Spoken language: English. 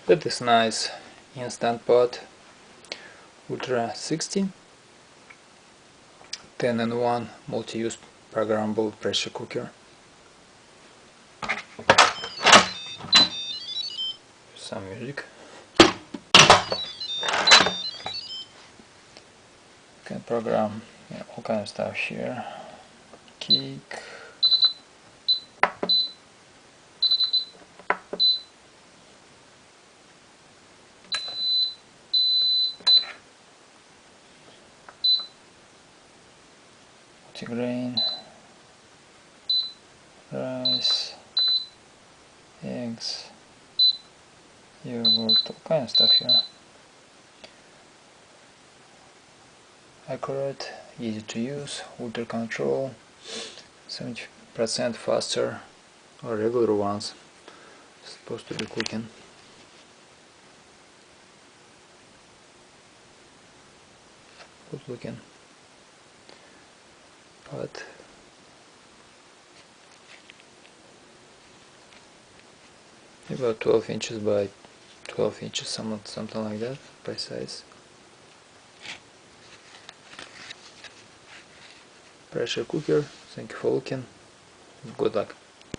That is nice. Instant Pot Ultra 60 10-in-1 multi-use programmable pressure cooker. Some music. Can program all kind of stuff here. Kick. Multigrain. Rice. Eggs. Yogurt. All kind of stuff here. Accurate, easy to use, ultra control, 70% faster or regular ones. Supposed to be cooking. Good looking. But about 12 inches by 12 inches, something like that, by size. Pressure cooker. Thank you for looking. Good luck.